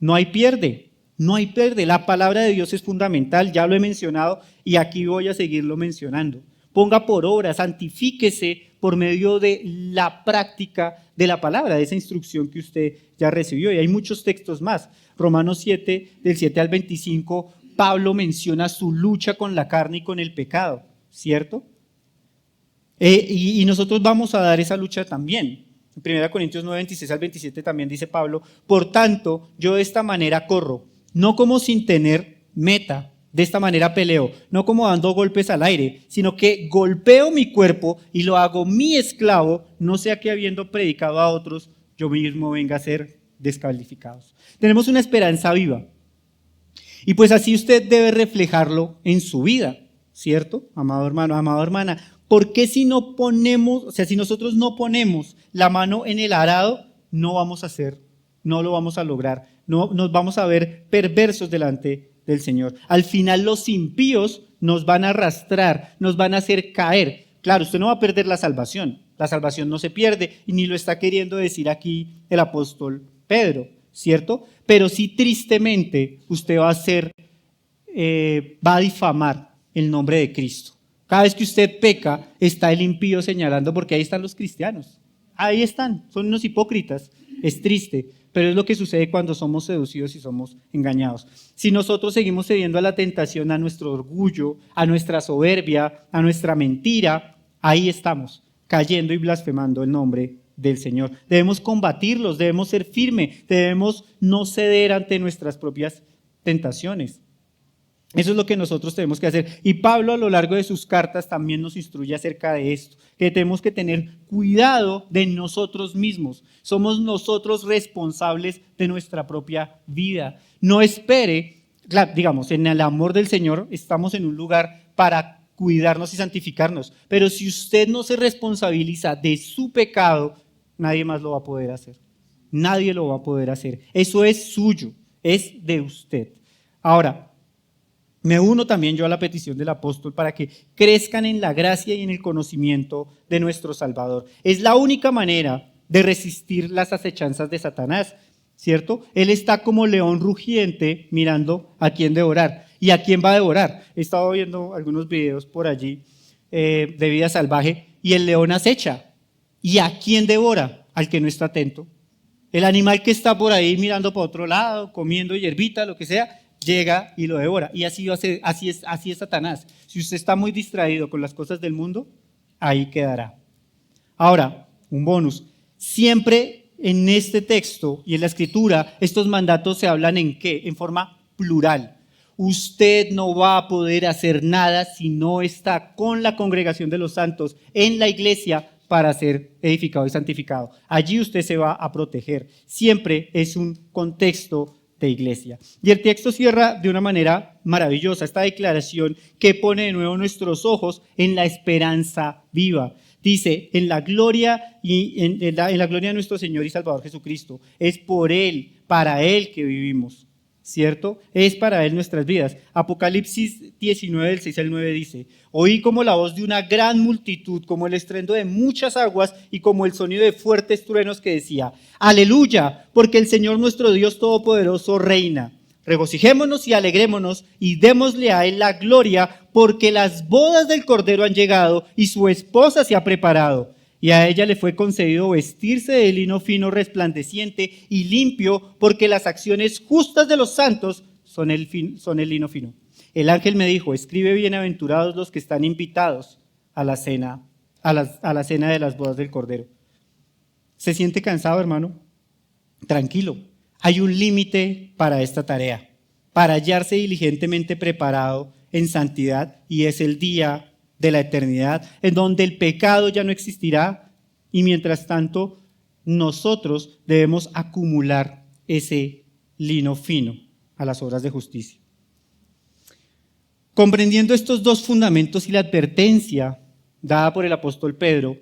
no hay pierde. No hay pierde, la palabra de Dios es fundamental, ya lo he mencionado y aquí voy a seguirlo mencionando. Ponga por obra, santifíquese por medio de la práctica de la palabra, de esa instrucción que usted ya recibió. Y hay muchos textos más. Romanos 7, del 7 al 25, Pablo menciona su lucha con la carne y con el pecado, ¿cierto? Y nosotros vamos a dar esa lucha también. En 1 Corintios 9, 26 al 27 también dice Pablo, por tanto, yo de esta manera corro, no como sin tener meta, de esta manera peleo, no como dando golpes al aire, sino que golpeo mi cuerpo y lo hago mi esclavo, no sea que habiendo predicado a otros, yo mismo venga a ser descalificado. Tenemos una esperanza viva. Y pues así usted debe reflejarlo en su vida, ¿cierto? Amado hermano, amada hermana. ¿Por qué si nosotros no ponemos la mano en el arado, no lo vamos a lograr, no nos vamos a ver perversos delante del Señor? Al final los impíos nos van a arrastrar, nos van a hacer caer. Claro, usted no va a perder la salvación no se pierde y ni lo está queriendo decir aquí el apóstol Pedro, ¿cierto? Pero sí tristemente usted va a difamar el nombre de Cristo. Cada vez que usted peca, está el impío señalando, porque ahí están los cristianos. Ahí están, son unos hipócritas. Es triste, pero es lo que sucede cuando somos seducidos y somos engañados. Si nosotros seguimos cediendo a la tentación, a nuestro orgullo, a nuestra soberbia, a nuestra mentira, ahí estamos, cayendo y blasfemando el nombre del Señor. Debemos combatirlos, debemos ser firmes, debemos no ceder ante nuestras propias tentaciones. Eso es lo que nosotros tenemos que hacer. Y Pablo a lo largo de sus cartas también nos instruye acerca de esto, que tenemos que tener cuidado de nosotros mismos. Somos nosotros responsables de nuestra propia vida. No espere, digamos, en el amor del Señor estamos en un lugar para cuidarnos y santificarnos. Pero si usted no se responsabiliza de su pecado, nadie más lo va a poder hacer. Nadie lo va a poder hacer. Eso es suyo, es de usted. Ahora, me uno también yo a la petición del apóstol para que crezcan en la gracia y en el conocimiento de nuestro Salvador. Es la única manera de resistir las acechanzas de Satanás, ¿cierto? Él está como león rugiente mirando a quién devorar. ¿Y a quién va a devorar? He estado viendo algunos videos por allí de vida salvaje y el león acecha. ¿Y a quién devora? Al que no está atento. El animal que está por ahí mirando para otro lado, comiendo hierbita, lo que sea, llega y lo devora. Y así es Satanás. Si usted está muy distraído con las cosas del mundo, ahí quedará. Ahora, un bonus. Siempre en este texto y en la escritura, estos mandatos se hablan ¿en qué? En forma plural. Usted no va a poder hacer nada si no está con la congregación de los santos en la iglesia para ser edificado y santificado. Allí usted se va a proteger. Siempre es un contexto de iglesia. Y el texto cierra de una manera maravillosa esta declaración que pone de nuevo nuestros ojos en la esperanza viva. Dice, en la gloria de nuestro Señor y Salvador Jesucristo. Es por Él, para Él que vivimos, ¿cierto? Es para Él nuestras vidas. Apocalipsis 19, del 6 al 9 dice, oí como la voz de una gran multitud, como el estruendo de muchas aguas y como el sonido de fuertes truenos que decía, aleluya, porque el Señor nuestro Dios Todopoderoso reina. Regocijémonos y alegrémonos y démosle a Él la gloria, porque las bodas del Cordero han llegado y su esposa se ha preparado. y a ella le fue concedido vestirse de lino fino, resplandeciente y limpio, porque las acciones justas de los santos son el lino fino. El ángel me dijo: escribe, bienaventurados los que están invitados a la cena, a la cena de las bodas del Cordero. ¿Se siente cansado, hermano? Tranquilo, hay un límite para esta tarea, para hallarse diligentemente preparado en santidad, y es el día de la eternidad, en donde el pecado ya no existirá, y mientras tanto nosotros debemos acumular ese lino fino a las obras de justicia. Comprendiendo estos dos fundamentos y la advertencia dada por el apóstol Pedro,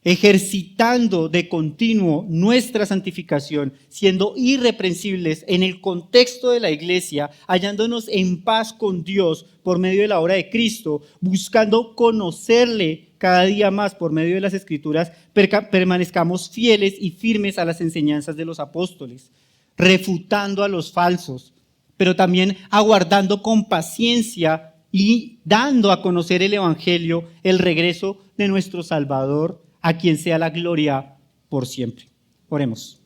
ejercitando de continuo nuestra santificación, siendo irreprensibles en el contexto de la iglesia, hallándonos en paz con Dios por medio de la obra de Cristo, buscando conocerle cada día más por medio de las Escrituras, permanezcamos fieles y firmes a las enseñanzas de los apóstoles, refutando a los falsos, pero también aguardando con paciencia y dando a conocer el Evangelio, el regreso de nuestro Salvador, a quien sea la gloria por siempre. Oremos.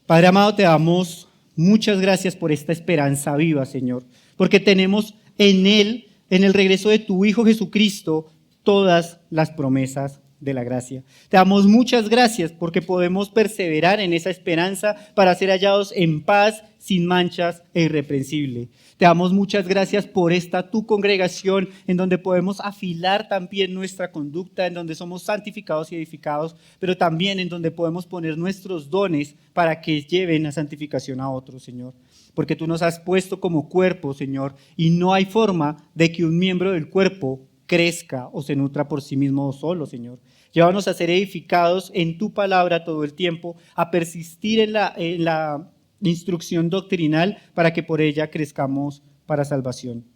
Padre amado, te damos muchas gracias por esta esperanza viva, Señor, porque tenemos en Él, en el regreso de tu Hijo Jesucristo, todas las promesas de la gracia. Te damos muchas gracias porque podemos perseverar en esa esperanza para ser hallados en paz, sin manchas e irreprensible. Te damos muchas gracias por esta tu congregación, en donde podemos afilar también nuestra conducta, en donde somos santificados y edificados, pero también en donde podemos poner nuestros dones para que lleven a santificación a otros, Señor. Porque tú nos has puesto como cuerpo, Señor, y no hay forma de que un miembro del cuerpo crezca o se nutra por sí mismo solo, Señor. Llévanos a ser edificados en tu palabra todo el tiempo, a persistir en la instrucción doctrinal para que por ella crezcamos para salvación.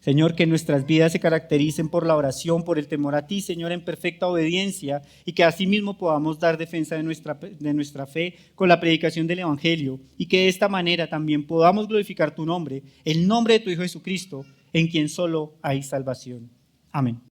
Señor, que nuestras vidas se caractericen por la oración, por el temor a ti, Señor, en perfecta obediencia, y que asimismo podamos dar defensa de nuestra fe con la predicación del Evangelio, y que de esta manera también podamos glorificar tu nombre, el nombre de tu Hijo Jesucristo, en quien solo hay salvación. Amén.